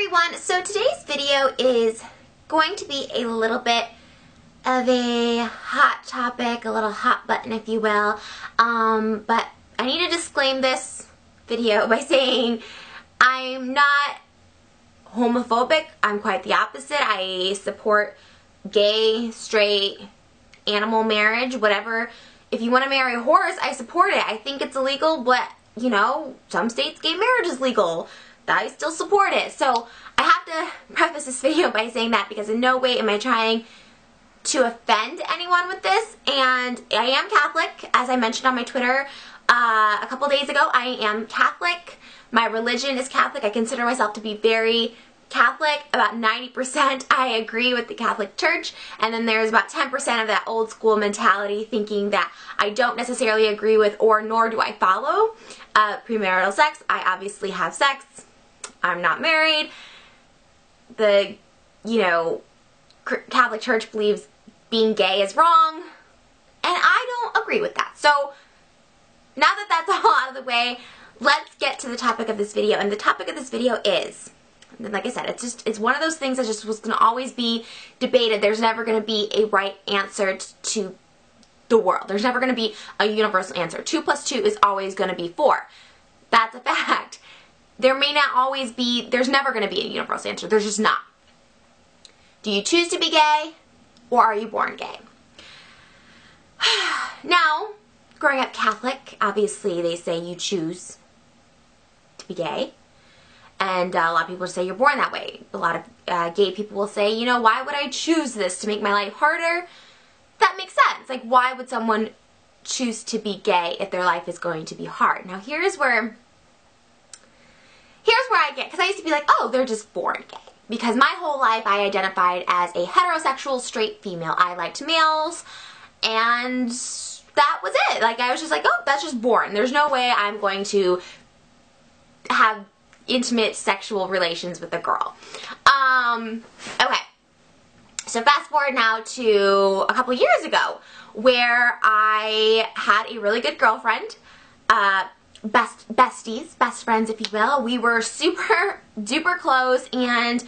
everyone, so today's video is going to be a little bit of a hot topic, a little hot button if you will, but I need to disclaim this video by saying I'm not homophobic. I'm quite the opposite. I support gay, straight, animal marriage, whatever. If you want to marry a horse, I support it. I think it's illegal, but you know, some states gay marriage is legal. I still support it. So I have to preface this video by saying that because in no way am I trying to offend anyone with this. And I am Catholic, as I mentioned on my Twitter a couple days ago. I am Catholic. My religion is Catholic. I consider myself to be very Catholic. About 90% I agree with the Catholic Church, and then there's about 10% of that old school mentality thinking that I don't necessarily agree with, or nor do I follow premarital sex. I obviously have sex. I'm not married. The, you know, Catholic Church believes being gay is wrong, and I don't agree with that. So now that that's all out of the way, let's get to the topic of this video. And the topic of this video is, and like I said, it's one of those things that just was going to always be debated. There's never going to be a right answer to the world. There's never going to be a universal answer. 2 + 2 is always going to be 4. That's a fact. There may not always be, there's never going to be a universal answer. There's just not. Do you choose to be gay, or are you born gay? Now, growing up Catholic, obviously they say you choose to be gay. And a lot of people say you're born that way. A lot of gay people will say, you know, why would I choose this to make my life harder? That makes sense. Like, why would someone choose to be gay if their life is going to be hard? Now, here's where I get, because I used to be like, oh, they're just born gay. Because my whole life I identified as a heterosexual straight female. I liked males, and that was it. Like, I was just like, oh, that's just born. There's no way I'm going to have intimate sexual relations with a girl. Okay. So fast forward now to a couple years ago, where I had a really good girlfriend, besties, best friends if you will. We were super duper close, and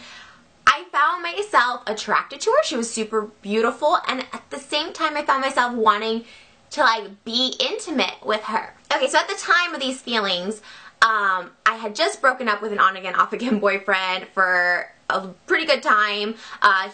I found myself attracted to her. She was super beautiful, and at the same time I found myself wanting to like be intimate with her. Okay, so at the time of these feelings, I had just broken up with an on-again, off-again boyfriend for a pretty good time.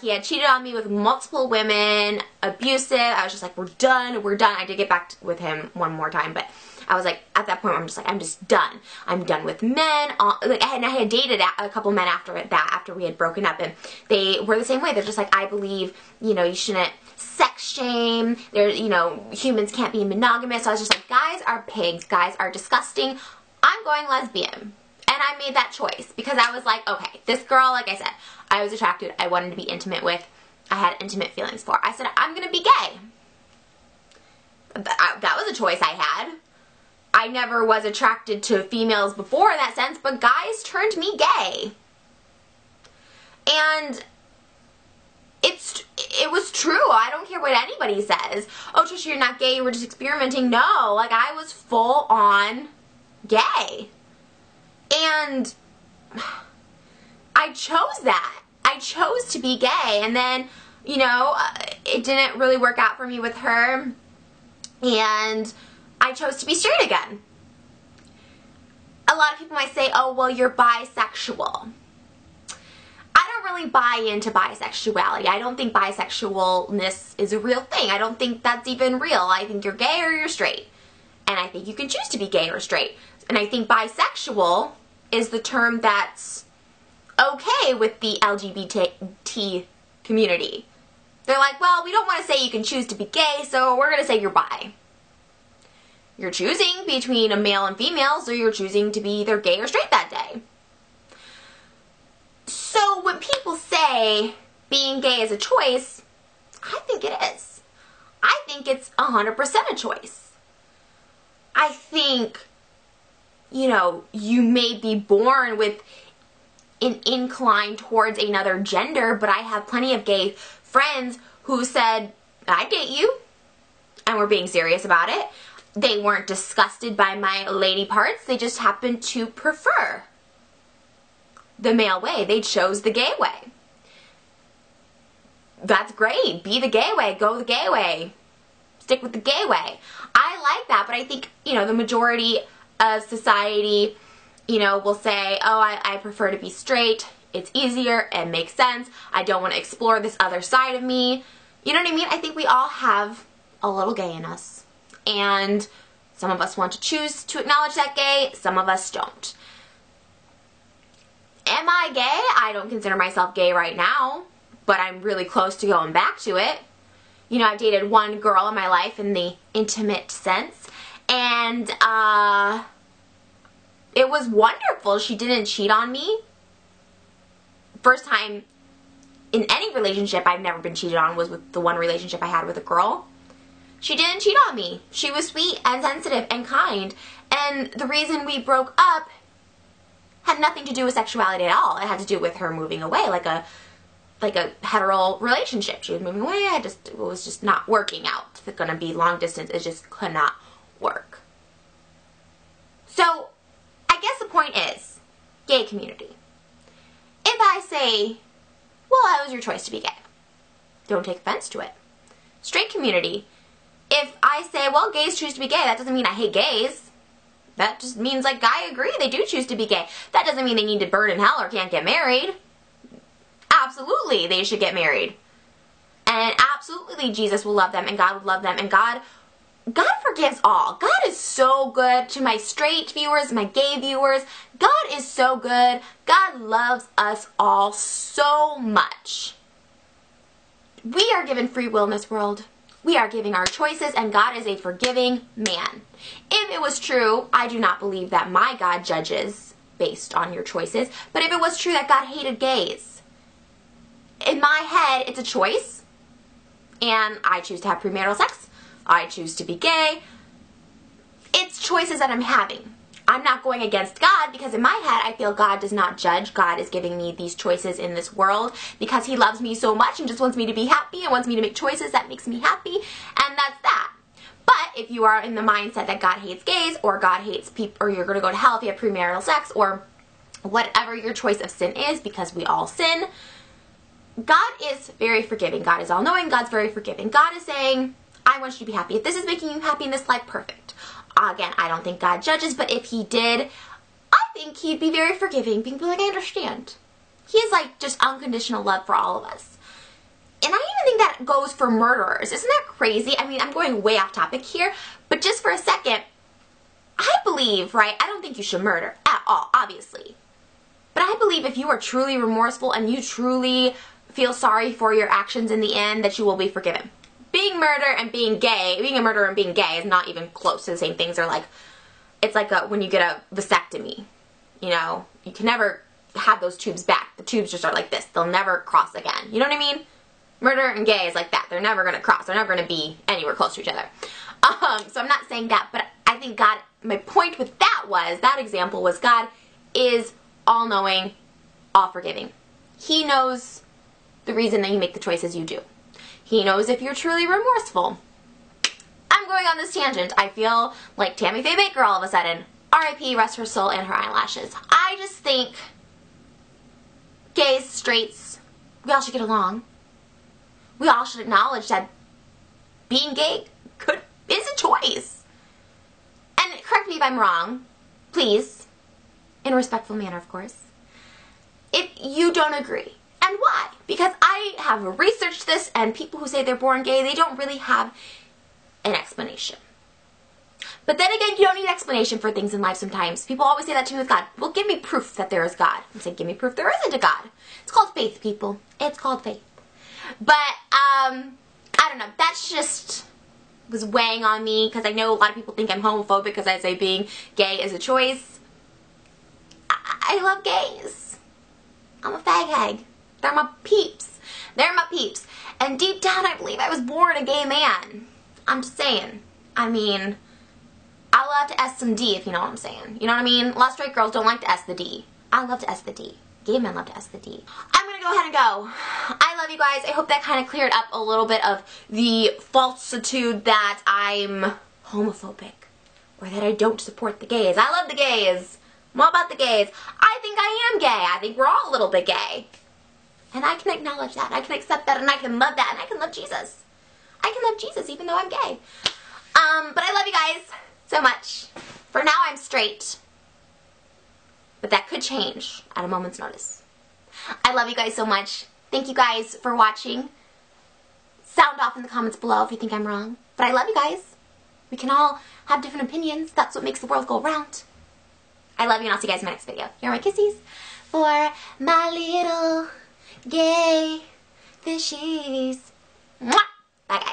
He had cheated on me with multiple women, abusive. I was just like, we're done, we're done. I did get back with him one more time, but I was like, at that point, I'm just like, I'm just done. I'm done with men. And I had dated a couple men after that, after we had broken up, and they were the same way. They're just like, I believe, you know, you shouldn't sex shame. You know, humans can't be monogamous. So I was just like, guys are pigs. Guys are disgusting. I'm going lesbian. And I made that choice because I was like, okay, this girl, like I said, I was attracted, I wanted to be intimate with, I had intimate feelings for. I said, I'm going to be gay. That was a choice I had. I never was attracted to females before in that sense, but guys turned me gay. And it was true. I don't care what anybody says. Oh, Trisha, you're not gay, you were just experimenting. No, like I was full on gay. And I chose that. I chose to be gay. And then, you know, it didn't really work out for me with her. And I chose to be straight again. A lot of people might say, oh, well, you're bisexual. I don't really buy into bisexuality. I don't think bisexualness is a real thing. I don't think that's even real. I think you're gay or you're straight. And I think you can choose to be gay or straight. And I think bisexual is the term that's okay with the LGBT community. They're like, well, we don't want to say you can choose to be gay, so we're going to say you're bi. You're choosing between a male and female, so you're choosing to be either gay or straight that day. So when people say being gay is a choice, I think it is. I think it's 100% a choice. I think, you know, you may be born with an incline towards another gender, but I have plenty of gay friends who said, I'd date you, and were being serious about it. They weren't disgusted by my lady parts, they just happened to prefer the male way. They chose the gay way. That's great. Be the gay way. Go the gay way. Stick with the gay way. I like that, but I think, you know, the majority of society, you know, will say, oh, I prefer to be straight. It's easier. It makes sense. I don't want to explore this other side of me. You know what I mean? I think we all have a little gay in us. And some of us want to choose to acknowledge that gay. Some of us don't. Am I gay? I don't consider myself gay right now, but I'm really close to going back to it. You know, I've dated one girl in my life in the intimate sense, and it was wonderful. She didn't cheat on me. First time in any relationship I've never been cheated on was with the one relationship I had with a girl. She didn't cheat on me. She was sweet and sensitive and kind, and the reason we broke up had nothing to do with sexuality at all. It had to do with her moving away, like a hetero relationship. She was moving away. It was just not working out. It's going to be long distance. It just could not work. So, I guess the point is, gay community. If I say, well, that was your choice to be gay, don't take offense to it. Straight community, if I say, well, gays choose to be gay, that doesn't mean I hate gays. That just means, like, I agree, they do choose to be gay. That doesn't mean they need to burn in hell or can't get married. Absolutely, they should get married. And absolutely, Jesus will love them, and God will love them, and God forgives all. God is so good. To my straight viewers, my gay viewers, God is so good. God loves us all so much. We are given free will in this world. We are giving our choices, and God is a forgiving man. If it was true, I do not believe that my God judges based on your choices, but if it was true that God hated gays, in my head, it's a choice, and I choose to have premarital sex. I choose to be gay. It's choices that I'm having. I'm not going against God, because in my head, I feel God does not judge. God is giving me these choices in this world because He loves me so much and just wants me to be happy and wants me to make choices that makes me happy, and that's that. But if you are in the mindset that God hates gays, or God hates people, or you're going to go to hell if you have premarital sex, or whatever your choice of sin is, because we all sin, God is very forgiving. God is all-knowing. God's very forgiving. God is saying, I want you to be happy. If this is making you happy in this life, perfect. Again, I don't think God judges, but if He did, I think He'd be very forgiving. Being like, I understand. He is like just unconditional love for all of us. And I even think that goes for murderers. Isn't that crazy? I mean, I'm going way off topic here, but just for a second, I believe, right, I don't think you should murder at all, obviously. But I believe if you are truly remorseful and you truly feel sorry for your actions in the end, that you will be forgiven. Being murder and being gay, being a murderer and being gay is not even close to the same things. They're like, it's like when you get a vasectomy, you know, you can never have those tubes back. The tubes just are like this. They'll never cross again. You know what I mean? Murder and gay is like that. They're never going to cross. They're never going to be anywhere close to each other. So I'm not saying that, but I think God, my point with that example was God is all-knowing, all-forgiving. He knows the reason that you make the choices you do. He knows if you're truly remorseful. I'm going on this tangent. I feel like Tammy Faye Baker all of a sudden. R.I.P. rest her soul and her eyelashes. I just think gays, straights, we all should get along. We all should acknowledge that being gay is a choice. And correct me if I'm wrong, please, in a respectful manner, of course, if you don't agree. And why? Because I have researched this, and people who say they're born gay, they don't really have an explanation. But then again, you don't need an explanation for things in life sometimes. People always say that to me with God. Well, give me proof that there is God. I'm saying, give me proof there isn't a God. It's called faith, people. It's called faith. But, I don't know. That's just was weighing on me, because I know a lot of people think I'm homophobic because I say being gay is a choice. I love gays. I'm a fag hag. They're my peeps. They're my peeps. And deep down, I believe I was born a gay man. I'm just saying. I mean, I love to S some D, if you know what I'm saying. You know what I mean? A lot of straight girls don't like to S the D. I love to S the D. Gay men love to S the D. I'm going to go ahead and go. I love you guys. I hope that kind of cleared up a little bit of the falsitude that I'm homophobic, or that I don't support the gays. I love the gays. I'm all about the gays. I think I am gay. I think we're all a little bit gay. And I can acknowledge that. I can accept that, and I can love that, and I can love Jesus. I can love Jesus even though I'm gay. But I love you guys so much. For now, I'm straight. But that could change at a moment's notice. I love you guys so much. Thank you guys for watching. Sound off in the comments below if you think I'm wrong. But I love you guys. We can all have different opinions. That's what makes the world go round. I love you, and I'll see you guys in my next video. Here are my kissies for my little gay fishies. Mwah! Bye, guys.